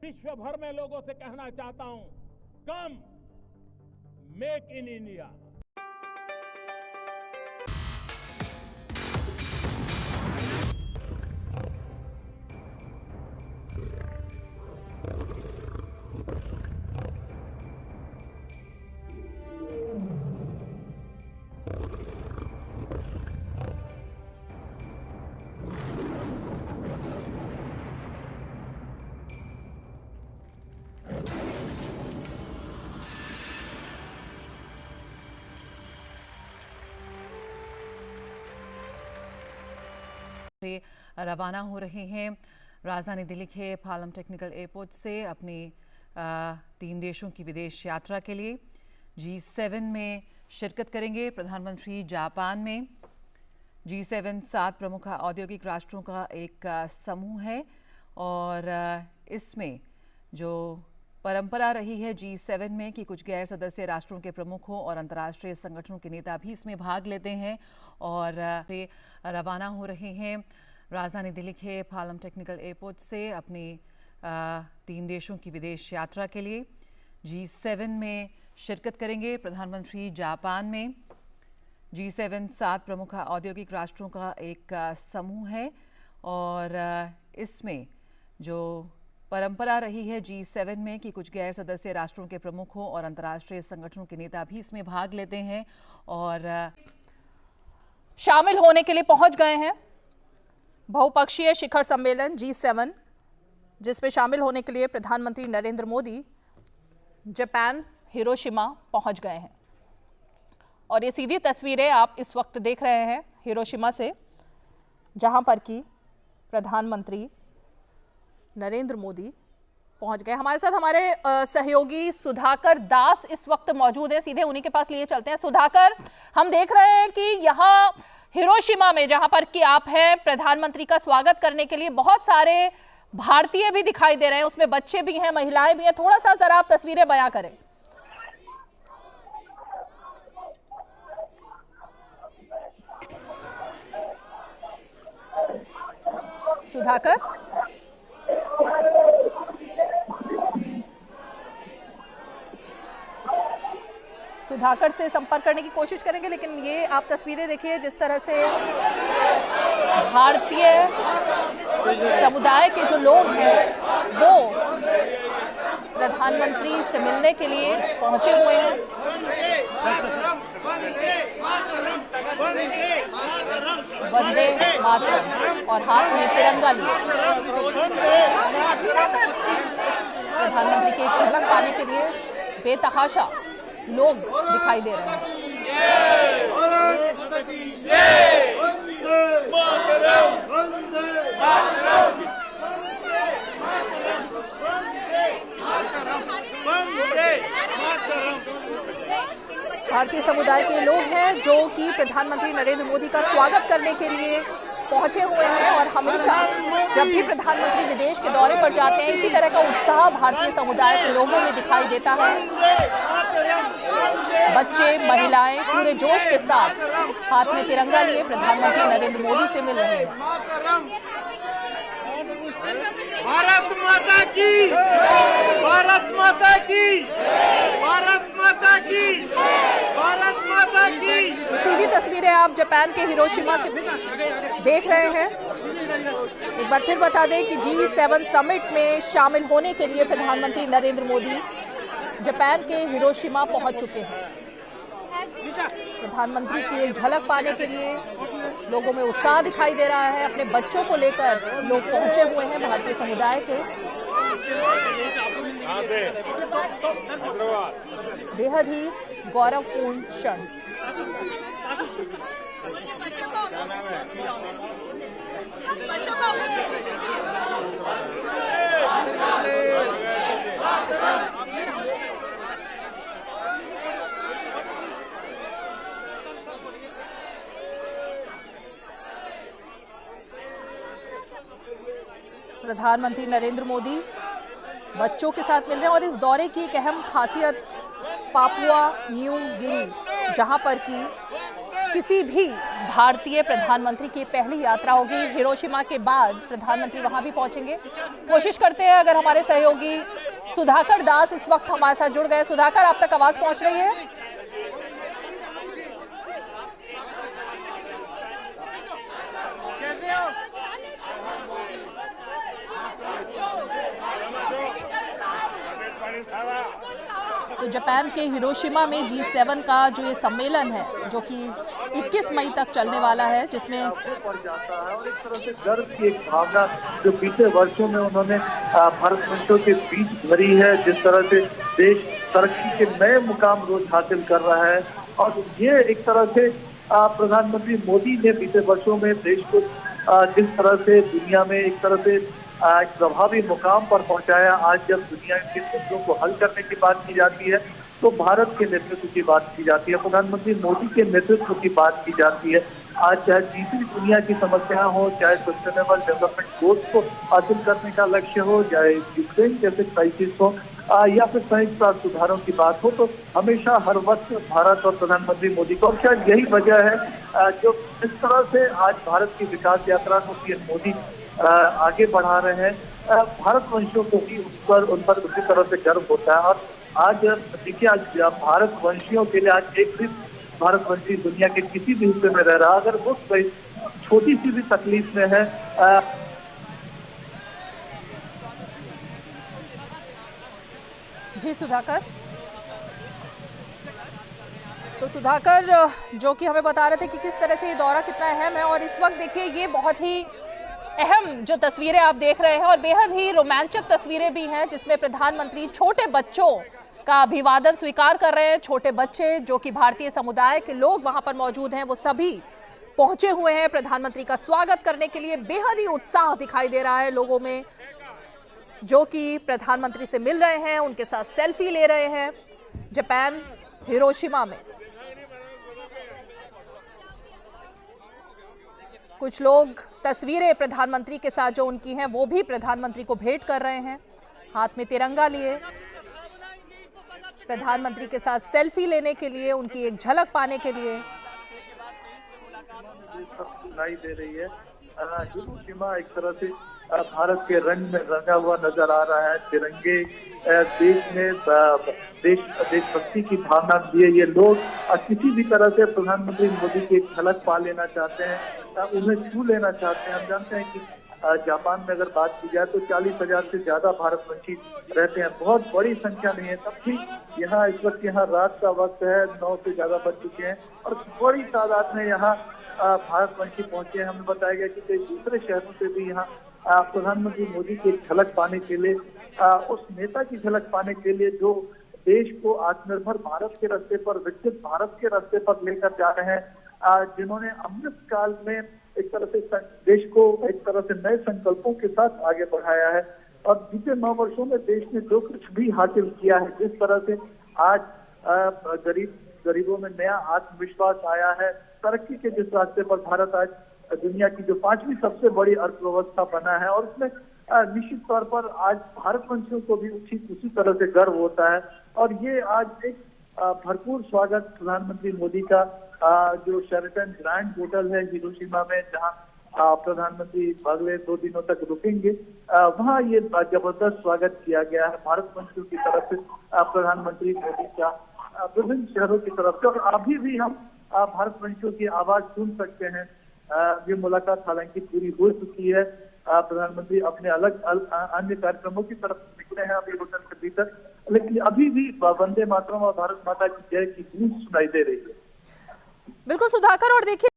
विश्व भर में लोगों से कहना चाहता हूं, कम मेक इन इंडिया। रवाना हो रहे हैं राजधानी दिल्ली के पालम टेक्निकल एयरपोर्ट से अपनी 3 देशों की विदेश यात्रा के लिए। G7 में शिरकत करेंगे प्रधानमंत्री। जापान में G7 7 प्रमुख औद्योगिक राष्ट्रों का एक समूह है और इसमें जो परंपरा रही है G7 में कि कुछ गैर सदस्य राष्ट्रों के प्रमुखों और अंतर्राष्ट्रीय संगठनों के नेता भी इसमें भाग लेते हैं और रवाना हो रहे हैं राजधानी दिल्ली के पालम टेक्निकल एयरपोर्ट से अपनी 3 देशों की विदेश यात्रा के लिए। G7 में शिरकत करेंगे प्रधानमंत्री। जापान में G7 7 प्रमुख औद्योगिक राष्ट्रों का एक समूह है और इसमें जो परंपरा रही है G7 में कि कुछ गैर सदस्य राष्ट्रों के प्रमुखों और अंतर्राष्ट्रीय संगठनों के नेता भी इसमें भाग लेते हैं और शामिल होने के लिए पहुंच गए हैं। बहुपक्षीय शिखर सम्मेलन G7 जिसमें शामिल होने के लिए प्रधानमंत्री नरेंद्र मोदी जापान हिरोशिमा पहुंच गए हैं और ये सीधी तस्वीरें आप इस वक्त देख रहे हैं हिरोशिमा से, जहां पर कि प्रधानमंत्री नरेंद्र मोदी पहुंच गए। हमारे साथ हमारे सहयोगी सुधाकर दास इस वक्त मौजूद है, सीधे उन्हीं के पास लिए चलते हैं। सुधाकर, हम देख रहे हैं कि यहाँ हिरोशिमा में जहां पर कि आप हैं, प्रधानमंत्री का स्वागत करने के लिए बहुत सारे भारतीय भी दिखाई दे रहे हैं, उसमें बच्चे भी हैं, महिलाएं भी हैं। थोड़ा सा जरा आप तस्वीरें बयां करें। सुधाकर, सुधाकर से संपर्क करने की कोशिश करेंगे, लेकिन ये आप तस्वीरें देखिए जिस तरह से भारतीय समुदाय के जो लोग हैं वो प्रधानमंत्री से मिलने के लिए पहुंचे हुए हैं। वंदे मातरम और हाथ में तिरंगा लिए प्रधानमंत्री की एक झलक पाने के लिए बेतहाशा लोग दिखाई दे रहे हैं। भारतीय समुदाय के लोग हैं जो कि प्रधानमंत्री नरेंद्र मोदी का स्वागत करने के लिए पहुंचे हुए हैं और हमेशा जब भी प्रधानमंत्री विदेश के दौरे पर जाते हैं इसी तरह का उत्साह भारतीय समुदाय के लोगों में दिखाई देता है। बच्चे, महिलाएं पूरे जोश के साथ हाथ में तिरंगा लिए प्रधानमंत्री नरेंद्र मोदी से मिल रहे हैं। भारत माता की, भारत माता की, भारत माता की, भारत माता की। सीधी तस्वीरें आप जापान के हिरोशिमा से देख रहे हैं। एक बार फिर बता दें कि G7 समिट में शामिल होने के लिए प्रधानमंत्री नरेंद्र मोदी जापान के हिरोशिमा पहुंच चुके हैं। प्रधानमंत्री की एक झलक पाने के लिए लोगों में उत्साह दिखाई दे रहा है। अपने बच्चों को लेकर लोग पहुंचे हुए हैं भारतीय समुदाय के। बेहद ही गौरवपूर्ण क्षण। प्रधानमंत्री नरेंद्र मोदी बच्चों के साथ मिल रहे हैं और इस दौरे की एक अहम खासियत पापुआ न्यू गिनी, जहां पर कि किसी भी भारतीय प्रधानमंत्री की पहली यात्रा होगी। हिरोशिमा के बाद प्रधानमंत्री वहां भी पहुंचेंगे। कोशिश करते हैं अगर हमारे सहयोगी सुधाकर दास इस वक्त हमारे साथ जुड़ गए। सुधाकर, आप तक आवाज पहुंच रही है? तो जापान के हिरोशिमा में G7 का जो ये सम्मेलन है, जो कि 21 मई तक चलने वाला है, जिसमें पड़ जाता है और एक तरह से गर्व की एक भावना जो बीते वर्षों में उन्होंने भारतवंशियों के बीच भरी है। जिस तरह से देश तरक्की के नए मुकाम रोज हासिल कर रहा है और ये एक तरह से प्रधानमंत्री मोदी ने बीते वर्षों में देश को जिस तरह से दुनिया में एक तरह से एक प्रभावी मुकाम पर पहुंचाया। आज जब दुनिया के मुद्दों को हल करने की बात की जाती है तो भारत के नेतृत्व की बात की जाती है, प्रधानमंत्री मोदी के नेतृत्व की बात की जाती है। आज चाहे तीसरी दुनिया की समस्याएं हो, चाहे सस्टेनेबल डेवलपमेंट गोल्स को हासिल करने का लक्ष्य हो, चाहे यूक्रेन जैसे क्राइसिस हो या फिर संयुक्त राष्ट्र सुधारों की बात हो, तो हमेशा हर वक्त भारत और प्रधानमंत्री मोदी को, और शायद यही वजह है जो इस तरह से आज भारत की विकास यात्रा को पीएम मोदी आगे बढ़ा रहे हैं। भारतवंशियों को भी उन पर उसी तरह से गर्व होता है। और आज देखिए, आज भारतवंशियों के लिए आज एक भी भारतवंशी दुनिया के किसी भी हिस्से में रह रहा, अगर वो छोटी सी भी तकलीफ में है जी सुधाकर। तो सुधाकर जो कि हमें बता रहे थे कि किस तरह से ये दौरा कितना अहम है, और इस वक्त देखिए ये बहुत ही अहम जो तस्वीरें आप देख रहे हैं और बेहद ही रोमांचक तस्वीरें भी हैं, जिसमें प्रधानमंत्री छोटे बच्चों का अभिवादन स्वीकार कर रहे हैं। छोटे बच्चे जो कि भारतीय समुदाय के लोग वहां पर मौजूद हैं, वो सभी पहुंचे हुए हैं प्रधानमंत्री का स्वागत करने के लिए। बेहद ही उत्साह दिखाई दे रहा है लोगों में, जो कि प्रधानमंत्री से मिल रहे हैं, उनके साथ सेल्फी ले रहे हैं जापान हिरोशिमा में। कुछ लोग तस्वीरें प्रधानमंत्री के साथ जो उनकी हैं वो भी प्रधानमंत्री को भेंट कर रहे हैं, हाथ में तिरंगा लिए, प्रधानमंत्री के साथ सेल्फी लेने के लिए, उनकी एक झलक पाने के लिए। सुनाई दे रही है हिरोशिमा एक तरह से भारत के रंग में रंगा हुआ नजर आ रहा है। तिरंगे देश में देशभक्ति की भावना दिए ये लोग किसी भी तरह से प्रधानमंत्री मोदी की एक झलक पा लेना चाहते हैं, उन्हें छू लेना चाहते हैं। हम जानते हैं कि जापान में अगर बात की जाए तो 40,000 से ज्यादा भारतवंशी रहते हैं, बहुत बड़ी संख्या नहीं है। तब भी यहाँ इस वक्त यहाँ रात का वक्त है, 9 से ज्यादा बज चुके हैं और बड़ी तादाद में यहाँ भारतवंशी पहुंचे हैं। हमें बताया गया कि कई दूसरे शहरों से भी यहाँ प्रधानमंत्री मोदी की झलक पाने के लिए, उस नेता की झलक पाने के लिए जो देश को आत्मनिर्भर भारत के रास्ते पर, विकसित भारत के रास्ते पर लेकर जा रहे हैं, जिन्होंने अमृत काल में एक तरह से देश को एक तरह से नए संकल्पों के साथ आगे बढ़ाया है। और बीते 9 वर्षों में देश ने जो कुछ भी हासिल किया है, जिस तरह से आज गरीबों में नया आत्मविश्वास आया है, तरक्की के जिस रास्ते पर भारत आज दुनिया की जो 5वीं सबसे बड़ी अर्थव्यवस्था बना है, और उसमें निश्चित तौर पर आज भारतवंशियों को भी उसी तरह से गर्व होता है। और ये आज एक भरपूर स्वागत प्रधानमंत्री मोदी का जो शेरेटन ग्रैंड होटल है हिरोशिमा में, जहां प्रधानमंत्री अगले 2 दिनों तक रुकेंगे, वहां ये जबरदस्त स्वागत किया गया है भारतवंशियों की तरफ से प्रधानमंत्री मोदी का विभिन्न शहरों की तरफ से। और अभी भी हम भारतवंशियों की आवाज सुन सकते हैं। ये मुलाकात हालांकि पूरी हो चुकी है, प्रधानमंत्री अपने अलग अन्य कार्यक्रमों की तरफ निकले हैं अभी होटल के भीतर, लेकिन अभी भी वंदे मातरम और भारत माता की जय की गूंज सुनाई दे रही है। बिल्कुल सुधाकर, और देखिए